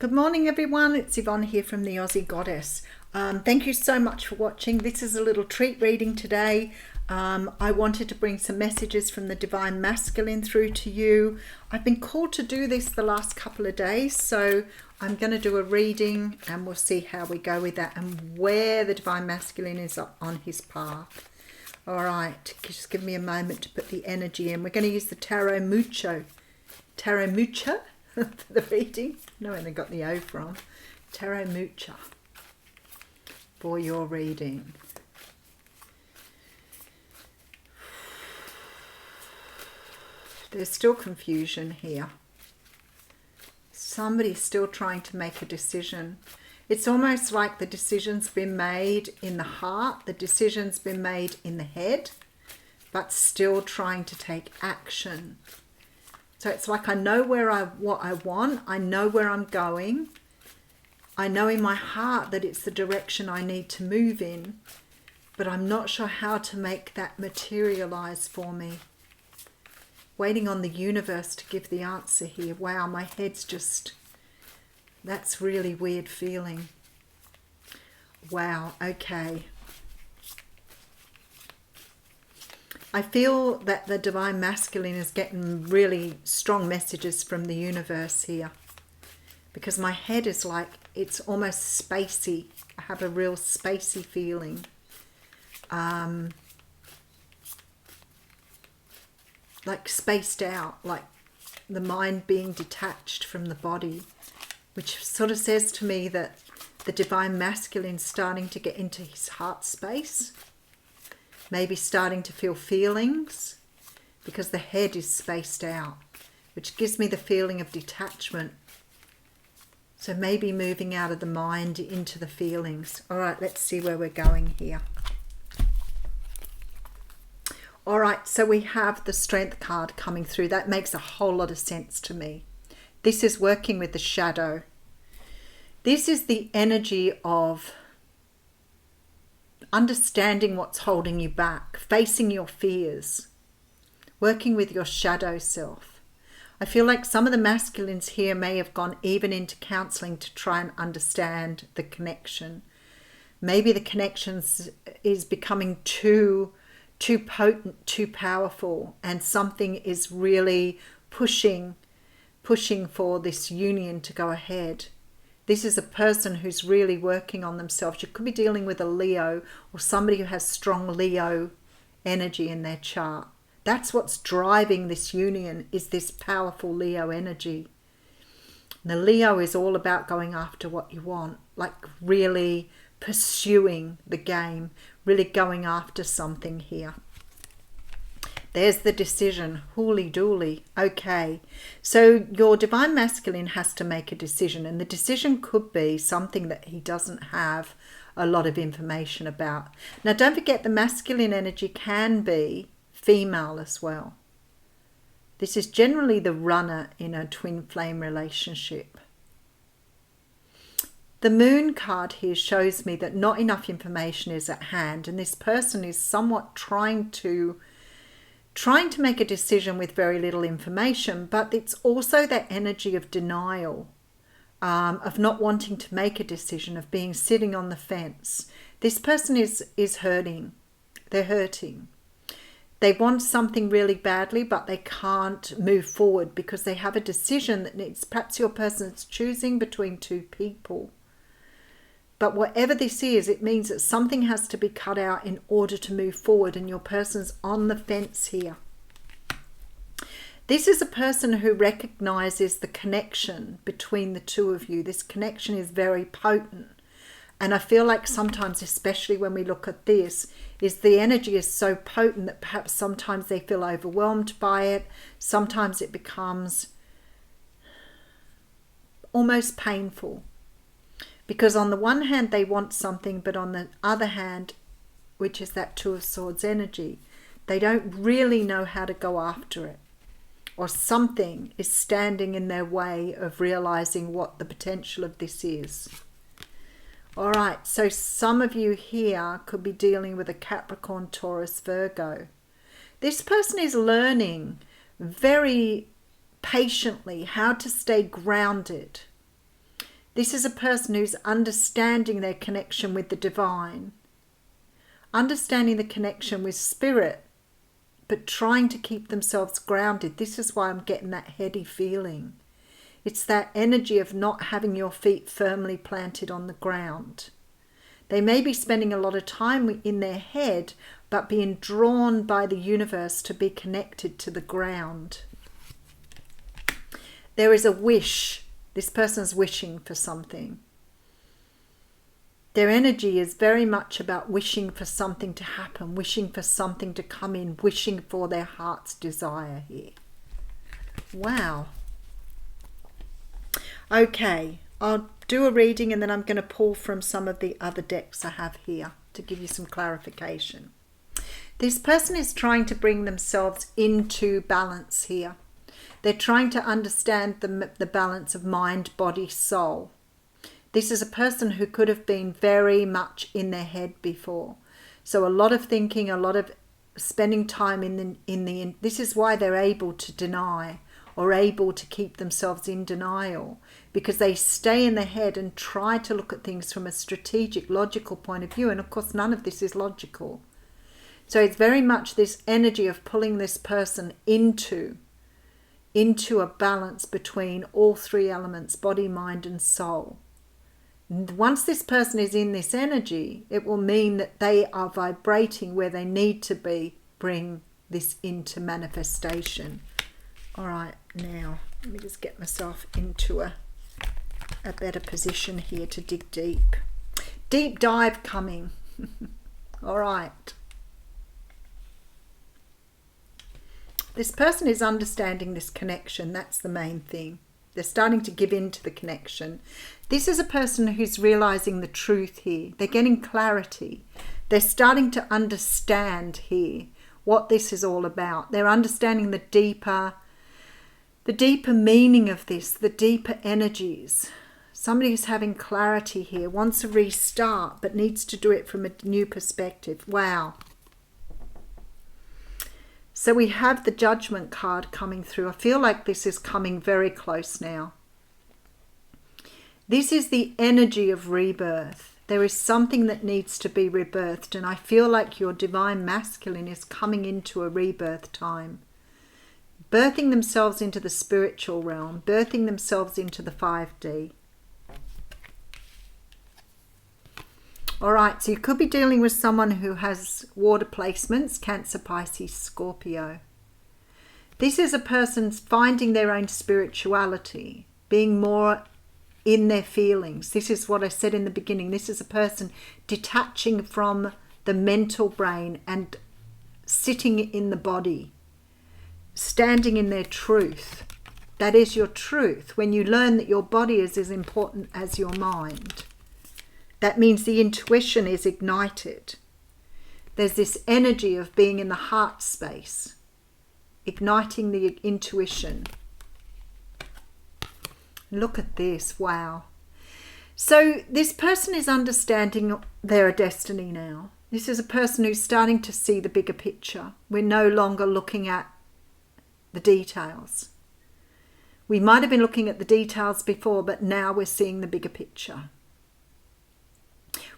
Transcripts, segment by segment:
Good morning, everyone. It's Yvonne here from the Aussie Goddess. Thank you so much for watching. This is a little treat reading today. I wanted to bring some messages from the Divine Masculine through to you. I've been called to do this the last couple of days, so I'm going to do a reading and we'll see how we go with that and where the Divine Masculine is on his path. All right, just give me a moment to put the energy in. We're going to use the Tarot Mucho for the reading. I know where they got the O from. Tarot Mucha for your reading. There's still confusion here. Somebody's still trying to make a decision. It's almost like the decision's been made in the heart, the decision's been made in the head, but still trying to take action. So it's like I know what I want, I know where I'm going, I know in my heart that it's the direction I need to move in, but I'm not sure how to make that materialize for me. Waiting on the universe to give the answer here. Wow, my head's just, that's really weird feeling. Wow, okay. I feel that the Divine Masculine is getting really strong messages from the universe here. Because my head is like, it's almost spacey. I have a real spacey feeling. Like spaced out, like the mind being detached from the body, which sort of says to me that the Divine Masculine is starting to get into his heart space, maybe starting to feel feelings, because the head is spaced out, which gives me the feeling of detachment. So maybe moving out of the mind into the feelings. All right, let's see where we're going here. All right, so we have the Strength card coming through. That makes a whole lot of sense to me. This is working with the shadow. This is the energy of understanding what's holding you back, facing your fears, working with your shadow self. I feel like some of the masculines here may have gone even into counseling to try and understand the connection. Maybe the connection is becoming too potent, too powerful, and something is really pushing for this union to go ahead. This is a person who's really working on themselves. You could be dealing with a Leo or somebody who has strong Leo energy in their chart. That's what's driving this union, is this powerful Leo energy. The Leo is all about going after what you want, like really pursuing the game, really going after something here. There's the decision. Hooly dooly. Okay. So your Divine Masculine has to make a decision, and the decision could be something that he doesn't have a lot of information about. Now, don't forget the masculine energy can be female as well. This is generally the runner in a twin flame relationship. The Moon card here shows me that not enough information is at hand, and this person is somewhat trying to make a decision with very little information, but it's also that energy of denial, of not wanting to make a decision, of being sitting on the fence. This person is hurting. They're hurting. They want something really badly, but they can't move forward because they have a decision that needs, perhaps your person is choosing between two people. But whatever this is, it means that something has to be cut out in order to move forward, and your person's on the fence here. This is a person who recognizes the connection between the two of you. This connection is very potent. And I feel like sometimes, especially when we look at this, is the energy is so potent that perhaps sometimes they feel overwhelmed by it. Sometimes it becomes almost painful. Because on the one hand, they want something, but on the other hand, which is that Two of Swords energy, they don't really know how to go after it. Or something is standing in their way of realizing what the potential of this is. All right, so some of you here could be dealing with a Capricorn, Taurus, Virgo. This person is learning very patiently how to stay grounded. This is a person who's understanding their connection with the divine, understanding the connection with spirit, but trying to keep themselves grounded. This is why I'm getting that heady feeling. It's that energy of not having your feet firmly planted on the ground. They may be spending a lot of time in their head, but being drawn by the universe to be connected to the ground. There is a wish. This person's wishing for something. Their energy is very much about wishing for something to happen, wishing for something to come in, wishing for their heart's desire here. Wow. Okay, I'll do a reading and then I'm going to pull from some of the other decks I have here to give you some clarification. This person is trying to bring themselves into balance here. They're trying to understand the balance of mind, body, soul. This is a person who could have been very much in their head before. So a lot of thinking, a lot of spending time this is why they're able to deny or able to keep themselves in denial, because they stay in their head and try to look at things from a strategic, logical point of view. And of course, none of this is logical. So it's very much this energy of pulling this person into a balance between all three elements, body, mind, and soul. Once this person is in this energy, it will mean that they are vibrating where they need to be, bring this into manifestation. All right, now let me just get myself into a better position here to dig deep. Deep dive coming. All right. This person is understanding this connection. That's the main thing. They're starting to give in to the connection. This is a person who's realizing the truth here. They're getting clarity. They're starting to understand here what this is all about. They're understanding the deeper meaning of this, the deeper energies. Somebody who's having clarity here, wants a restart, but needs to do it from a new perspective. Wow. So we have the Judgment card coming through. I feel like this is coming very close now. This is the energy of rebirth. There is something that needs to be rebirthed, and I feel like your divine masculine is coming into a rebirth time. Birthing themselves into the spiritual realm, birthing themselves into the 5D. All right, so you could be dealing with someone who has water placements, Cancer, Pisces, Scorpio. This is a person finding their own spirituality, being more in their feelings. This is what I said in the beginning. This is a person detaching from the mental brain and sitting in the body, standing in their truth. That is your truth. When you learn that your body is as important as your mind, that means the intuition is ignited. There's this energy of being in the heart space, igniting the intuition. Look at this, wow. So this person is understanding their destiny now. This is a person who's starting to see the bigger picture. We're no longer looking at the details. We might have been looking at the details before, but now we're seeing the bigger picture.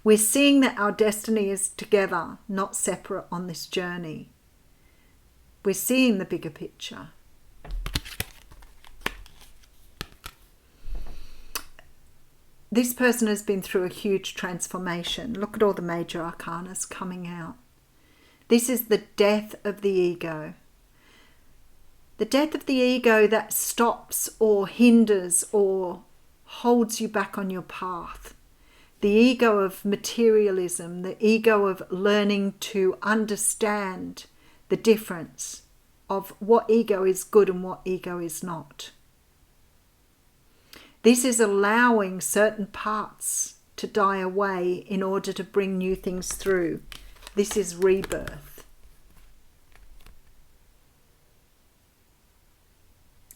We're seeing that our destiny is together, not separate on this journey. We're seeing the bigger picture. This person has been through a huge transformation. Look at all the major arcanas coming out. This is the death of the ego. The death of the ego that stops or hinders or holds you back on your path. The ego of materialism, the ego of learning to understand the difference of what ego is good and what ego is not. This is allowing certain parts to die away in order to bring new things through. This is rebirth.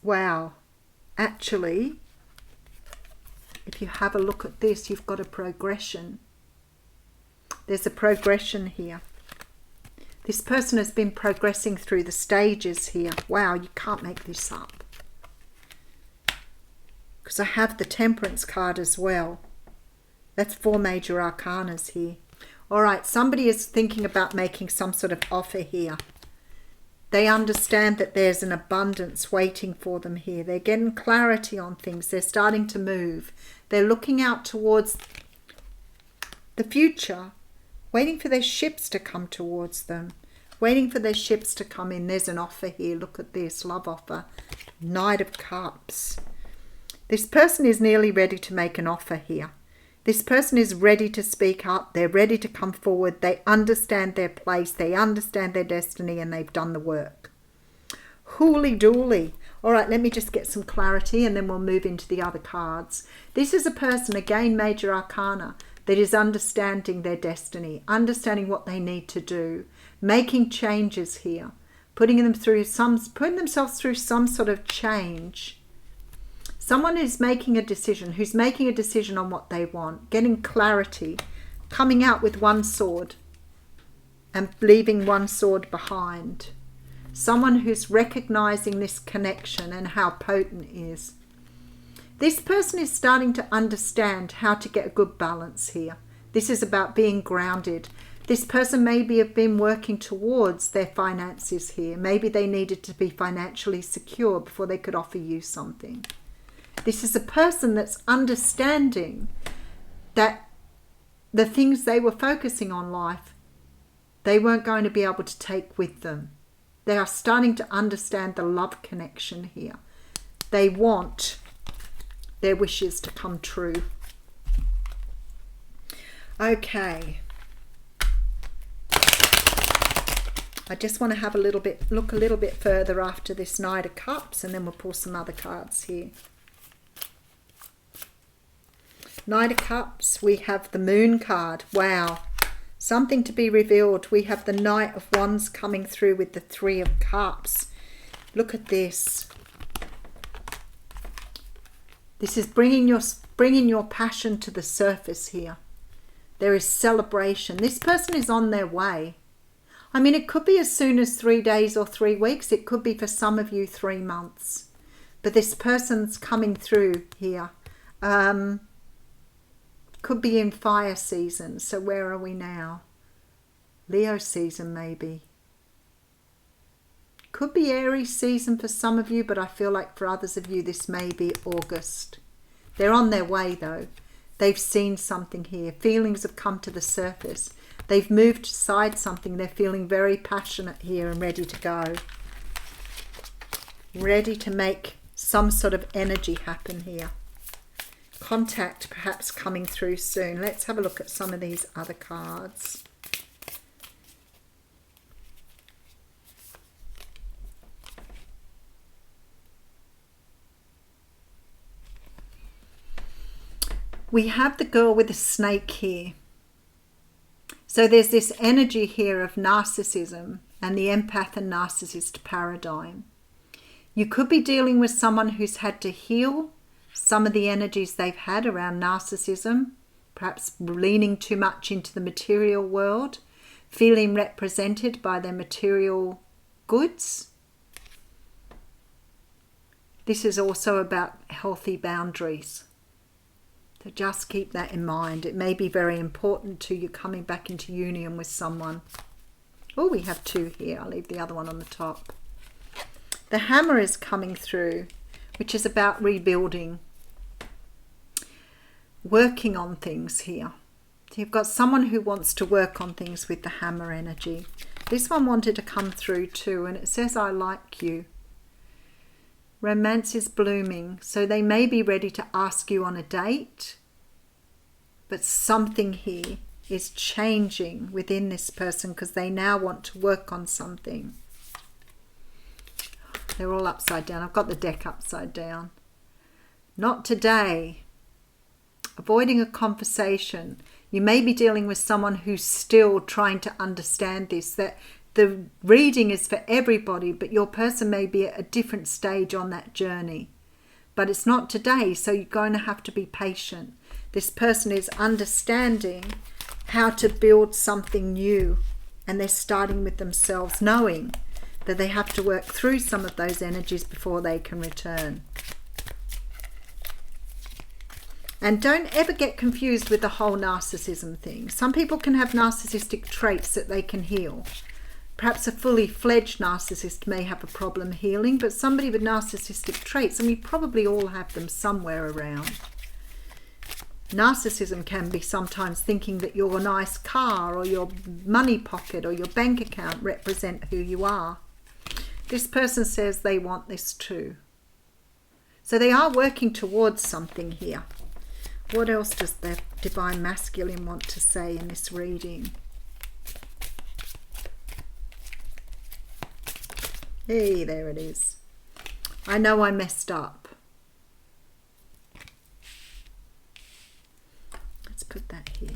Wow. Actually, if you have a look at this, you've got a progression. There's a progression here. This person has been progressing through the stages here. Wow, you can't make this up. because I have the Temperance card as well. That's 4 major arcanas here. All right, somebody is thinking about making some sort of offer here. They understand that there's an abundance waiting for them here. They're getting clarity on things. They're starting to move. They're looking out towards the future, waiting for their ships to come towards them, waiting for their ships to come in. There's an offer here. Look at this, love offer. Knight of Cups. This person is nearly ready to make an offer here. This person is ready to speak up. They're ready to come forward. They understand their place. They understand their destiny, and they've done the work. Hooly dooly. All right, let me just get some clarity and then we'll move into the other cards. This is a person, again, major arcana, that is understanding their destiny, understanding what they need to do, making changes here, putting themselves through some sort of change. Someone is making a decision, who's making a decision on what they want, getting clarity, coming out with one sword and leaving one sword behind. Someone who's recognizing this connection and how potent it is. This person is starting to understand how to get a good balance here. This is about being grounded. This person maybe have been working towards their finances here. Maybe they needed to be financially secure before they could offer you something. This is a person that's understanding that the things they were focusing on life, they weren't going to be able to take with them. They are starting to understand the love connection here. They want their wishes to come true. Okay. I just want to have look a little bit further after this Knight of Cups, and then we'll pull some other cards here. Knight of Cups, we have the Moon card. Wow. Something to be revealed. We have the Knight of Wands coming through with the Three of Cups. Look at this. This is bringing your passion to the surface here. There is celebration. This person is on their way. I mean, it could be as soon as 3 days or 3 weeks. It could be for some of you 3 months. But this person's coming through here. Could be in fire season. So where are we now? Leo season maybe. Could be Aries season for some of you, but I feel like for others of you this may be August. They're on their way though. They've seen something here. Feelings have come to the surface. They've moved aside something. They're feeling very passionate here and ready to go. Ready to make some sort of energy happen here. Contact perhaps coming through soon. Let's have a look at some of these other cards. We have the girl with the snake here. So there's this energy here of narcissism and the empath and narcissist paradigm. You could be dealing with someone who's had to heal some of the energies they've had around narcissism, perhaps leaning too much into the material world, feeling represented by their material goods. This is also about healthy boundaries. So just keep that in mind. It may be very important to you coming back into union with someone. Oh, we have 2 here. I'll leave the other one on the top. The Hammer is coming through, which is about rebuilding, working on things here. So you've got someone who wants to work on things with the Hammer energy. This one wanted to come through too, and it says, I like you. Romance is blooming, so they may be ready to ask you on a date, but something here is changing within this person because they now want to work on something. They're all upside down. I've got the deck upside down. Not today. Avoiding a conversation. You may be dealing with someone who's still trying to understand this, that the reading is for everybody, but your person may be at a different stage on that journey. But it's not today, so you're going to have to be patient. This person is understanding how to build something new, and they're starting with themselves, knowing that they have to work through some of those energies before they can return. And don't ever get confused with the whole narcissism thing. Some people can have narcissistic traits that they can heal. Perhaps a fully fledged narcissist may have a problem healing, but somebody with narcissistic traits, and we probably all have them somewhere around. Narcissism can be sometimes thinking that your nice car or your money pocket or your bank account represent who you are. This person says they want this too. So they are working towards something here. What else does the Divine Masculine want to say in this reading? Hey, there it is. I know I messed up. Let's put that here.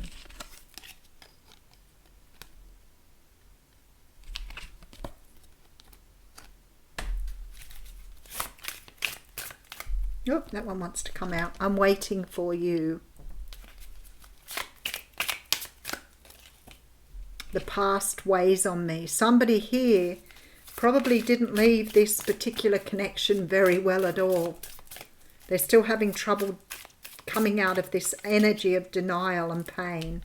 Oh, that one wants to come out. I'm waiting for you. The past weighs on me. Somebody here probably didn't leave this particular connection very well at all. They're still having trouble coming out of this energy of denial and pain.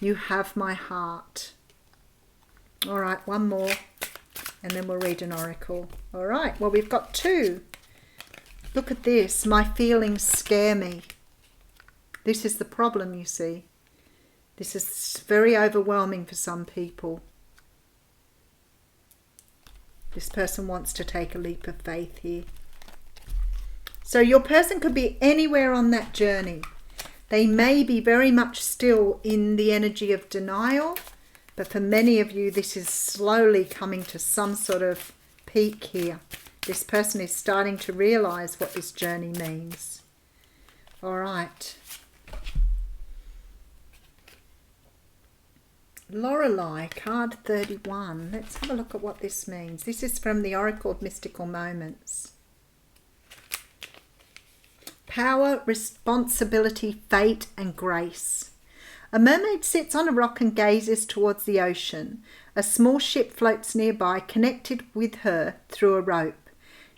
You have my heart. All right, one more, and then we'll read an oracle. All right, well, we've got two. Look at this. My feelings scare me. This is the problem, you see. This is very overwhelming for some people. This person wants to take a leap of faith here. So your person could be anywhere on that journey. They may be very much still in the energy of denial, but for many of you, this is slowly coming to some sort of peak here. This person is starting to realize what this journey means. All right. Lorelei, card 31. Let's have a look at what this means. This is from the Oracle of Mystical Moments. Power, responsibility, fate, and grace. A mermaid sits on a rock and gazes towards the ocean. A small ship floats nearby, connected with her through a rope.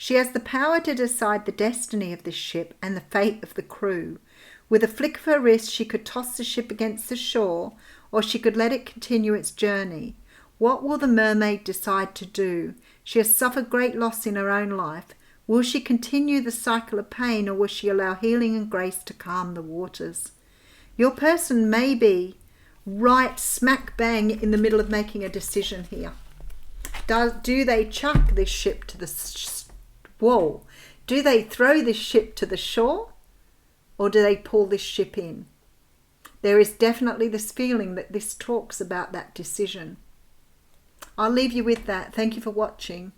She has the power to decide the destiny of this ship and the fate of the crew. With a flick of her wrist, she could toss the ship against the shore, or she could let it continue its journey. What will the mermaid decide to do? She has suffered great loss in her own life. Will she continue the cycle of pain, or will she allow healing and grace to calm the waters? Your person may be right smack bang in the middle of making a decision here. Do they chuck this ship to the wall? Do they throw this ship to the shore, or do they pull this ship in? There is definitely this feeling that this talks about that decision. I'll leave you with that. Thank you for watching.